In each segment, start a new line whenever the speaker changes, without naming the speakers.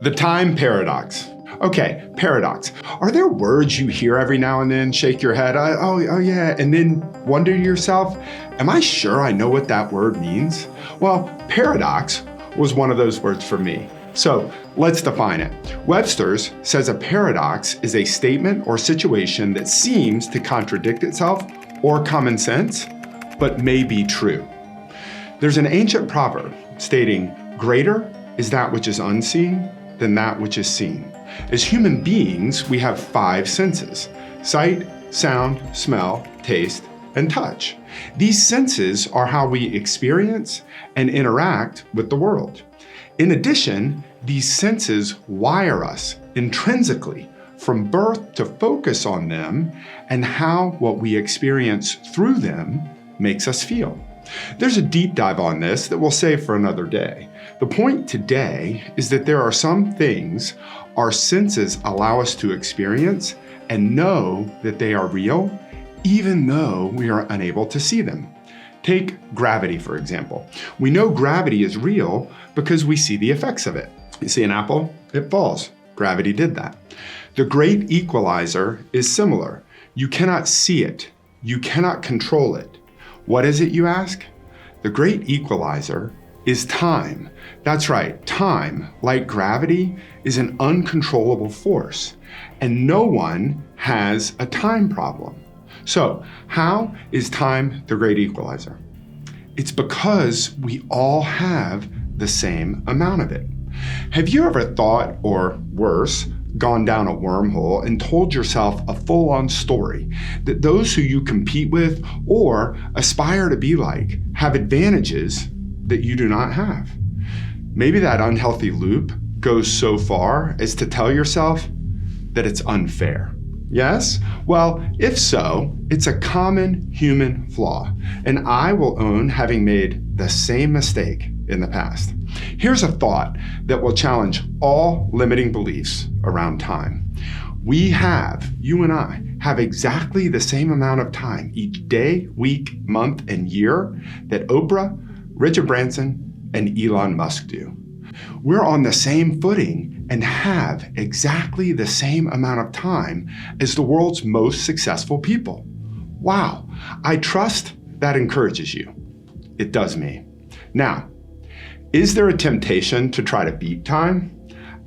The time paradox. Okay, paradox. Are there words you hear every now and then, shake your head, oh yeah, and then wonder to yourself, am I sure I know what that word means? Well, paradox was one of those words for me. So let's define it. Webster's says a paradox is a statement or situation that seems to contradict itself or common sense, but may be true. There's an ancient proverb stating, greater is that which is unseen than that which is seen. As human beings, we have 5 senses: sight, sound, smell, taste, and touch. These senses are how we experience and interact with the world. In addition, these senses wire us intrinsically from birth to focus on them and how what we experience through them makes us feel. There's a deep dive on this that we'll save for another day. The point today is that there are some things our senses allow us to experience and know that they are real, even though we are unable to see them. Take gravity, for example. We know gravity is real because we see the effects of it. You see an apple, it falls. Gravity did that. The great equalizer is similar. You cannot see it. You cannot control it. What is it, you ask? The great equalizer is time. That's right, time, like gravity, is an uncontrollable force, and no one has a time problem. So, how is time the great equalizer? It's because we all have the same amount of it. Have you ever thought, or worse, gone down a wormhole and told yourself a full-on story that those who you compete with or aspire to be like have advantages that you do not have? Maybe that unhealthy loop goes so far as to tell yourself that it's unfair. Yes? Well, if so, it's a common human flaw, and I will own having made the same mistake in the past. Here's a thought that will challenge all limiting beliefs around time. You and I have exactly the same amount of time each day, week, month, and year that Oprah, Richard Branson, and Elon Musk do. We're on the same footing and have exactly the same amount of time as the world's most successful people. Wow, I trust that encourages you. It does me. Now, is there a temptation to try to beat time?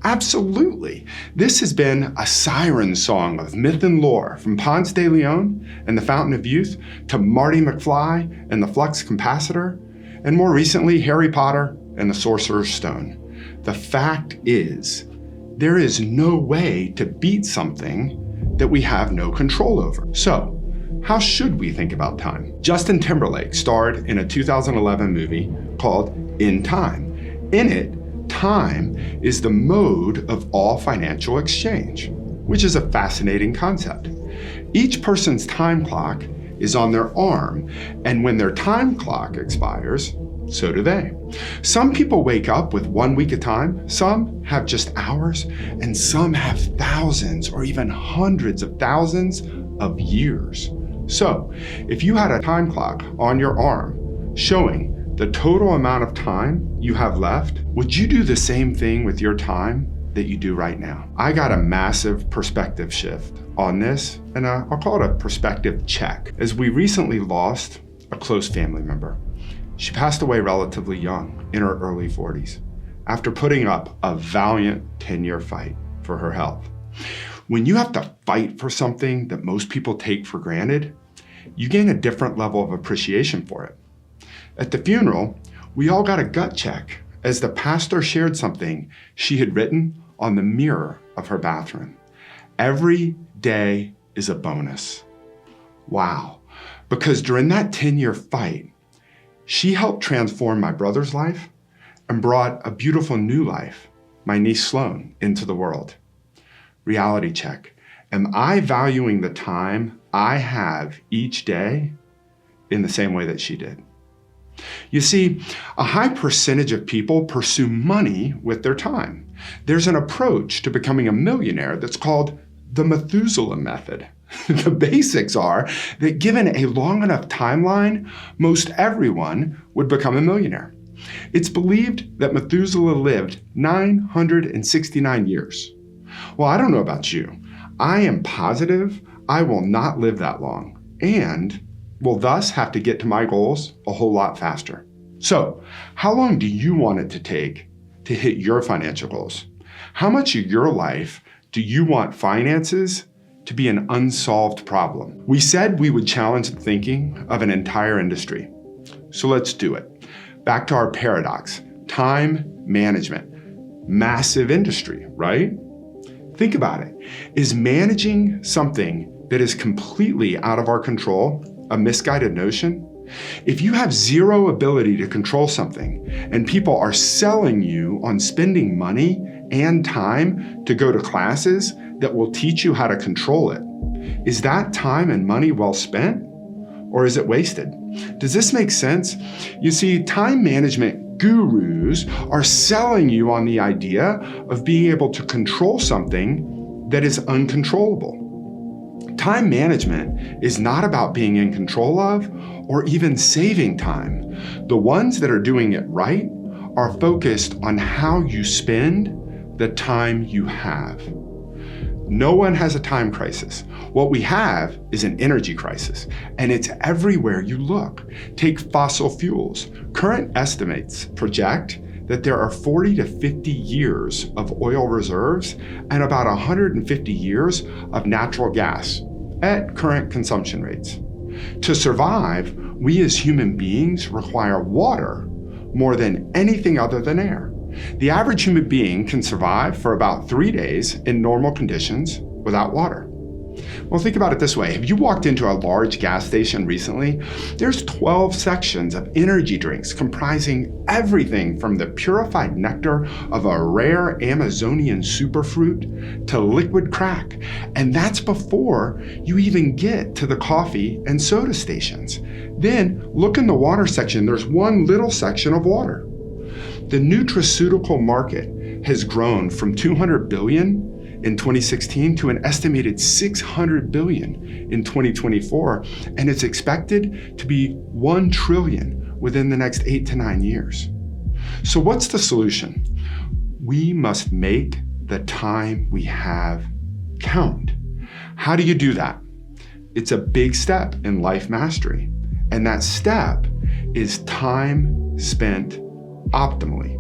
Absolutely. This has been a siren song of myth and lore, from Ponce de Leon and the Fountain of Youth to Marty McFly and the Flux Capacitor, and more recently, Harry Potter and the Sorcerer's Stone. The fact is, there is no way to beat something that we have no control over. So, how should we think about time? Justin Timberlake starred in a 2011 movie called In Time. In it, time is the mode of all financial exchange, which is a fascinating concept. Each person's time clock is on their arm, and when their time clock expires, so do they. Some people wake up with 1 week at a time, some have just hours, and some have thousands or even hundreds of thousands of years. So, if you had a time clock on your arm showing the total amount of time you have left, would you do the same thing with your time that you do right now? I got a massive perspective shift on this, and I'll call it a perspective check, as we recently lost a close family member. She passed away relatively young, in her early 40s, after putting up a valiant 10-year fight for her health. When you have to fight for something that most people take for granted, you gain a different level of appreciation for it. At the funeral, we all got a gut check as the pastor shared something she had written on the mirror of her bathroom. Every day is a bonus. Wow, because during that 10-year fight, she helped transform my brother's life and brought a beautiful new life, my niece Sloan, into the world. Reality check. Am I valuing the time I have each day in the same way that she did? You see, a high percentage of people pursue money with their time. There's an approach to becoming a millionaire that's called the Methuselah method. The basics are that given a long enough timeline, most everyone would become a millionaire. It's believed that Methuselah lived 969 years. Well, I don't know about you. I am positive I will not live that long and will thus have to get to my goals a whole lot faster. So, how long do you want it to take to hit your financial goals? How much of your life do you want finances to be an unsolved problem? We said we would challenge the thinking of an entire industry. So let's do it. Back to our paradox, time management. Massive industry, right? Think about it. Is managing something that is completely out of our control a misguided notion? If you have zero ability to control something and people are selling you on spending money and time to go to classes that will teach you how to control it, is that time and money well spent? Or is it wasted? Does this make sense? You see, time management gurus are selling you on the idea of being able to control something that is uncontrollable. Time management is not about being in control of or even saving time. The ones that are doing it right are focused on how you spend the time you have. No one has a time crisis. What we have is an energy crisis, and it's everywhere you look. Take fossil fuels. Current estimates project that there are 40 to 50 years of oil reserves and about 150 years of natural gas at current consumption rates. To survive, we as human beings require water more than anything other than air. The average human being can survive for about 3 days in normal conditions without water. Well, think about it this way. If you walked into a large gas station recently, there's 12 sections of energy drinks comprising everything from the purified nectar of a rare Amazonian superfruit to liquid crack. And that's before you even get to the coffee and soda stations. Then look in the water section. There's one little section of water. The nutraceutical market has grown from 200 billion in 2016 to an estimated 600 billion in 2024, and it's expected to be 1 trillion within the next 8 to 9 years. So what's the solution? We must make the time we have count. How do you do that? It's a big step in life mastery, and that step is time spent optimally.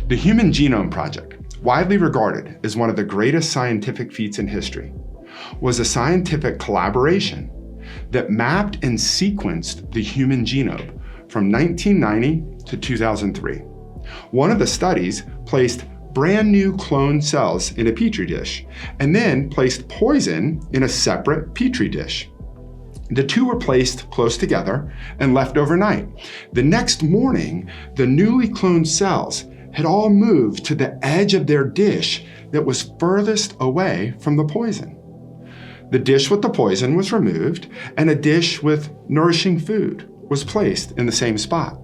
The Human Genome Project, widely regarded as one of the greatest scientific feats in history, was a scientific collaboration that mapped and sequenced the human genome from 1990 to 2003. One of the studies placed brand new cloned cells in a petri dish and then placed poison in a separate petri dish. The two were placed close together and left overnight. The next morning, the newly cloned cells had all moved to the edge of their dish that was furthest away from the poison. The dish with the poison was removed, and a dish with nourishing food was placed in the same spot.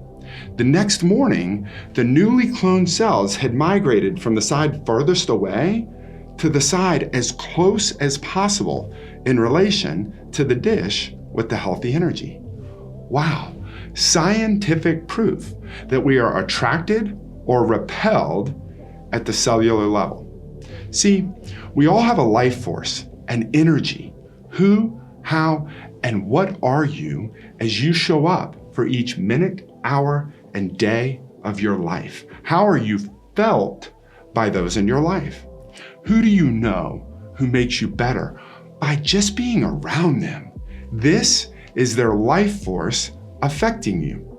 The next morning, the newly cloned cells had migrated from the side furthest away to the side as close as possible in relation to the dish with the healthy energy. Wow, scientific proof that we are attracted or repelled at the cellular level. See, we all have a life force, an energy. Who, how, and what are you as you show up for each minute, hour, and day of your life? How are you felt by those in your life? Who do you know who makes you better by just being around them? This is their life force affecting you.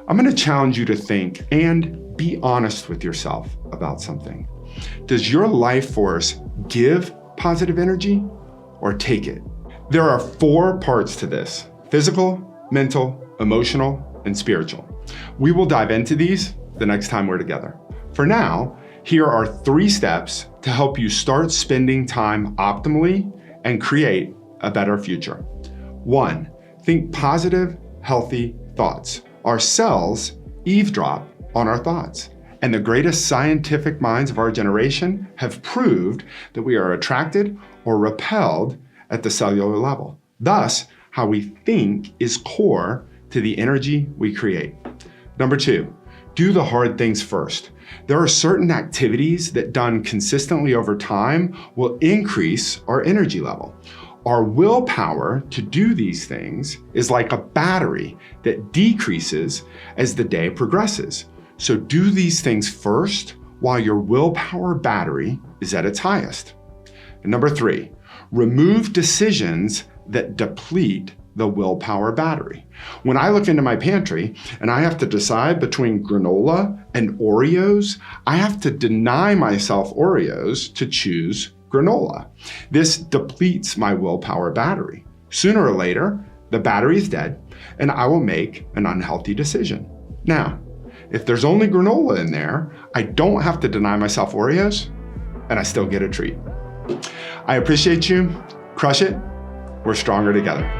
I'm going to challenge you to think and be honest with yourself about something. Does your life force give positive energy or take it? There are 4 parts to this: physical, mental, emotional, and spiritual. We will dive into these the next time we're together. For now, here are 3 steps to help you start spending time optimally and create a better future. 1, think positive, healthy thoughts. Our cells eavesdrop on our thoughts, and the greatest scientific minds of our generation have proved that we are attracted or repelled at the cellular level. Thus, how we think is core to the energy we create. Number 2, do the hard things first. There are certain activities that done consistently over time will increase our energy level. Our willpower to do these things is like a battery that decreases as the day progresses. So do these things first while your willpower battery is at its highest. And number 3, remove decisions that deplete the willpower battery. When I look into my pantry and I have to decide between granola and Oreos, I have to deny myself Oreos to choose granola. This depletes my willpower battery. Sooner or later, the battery is dead and I will make an unhealthy decision. Now, if there's only granola in there, I don't have to deny myself Oreos and I still get a treat. I appreciate you. Crush it. We're stronger together.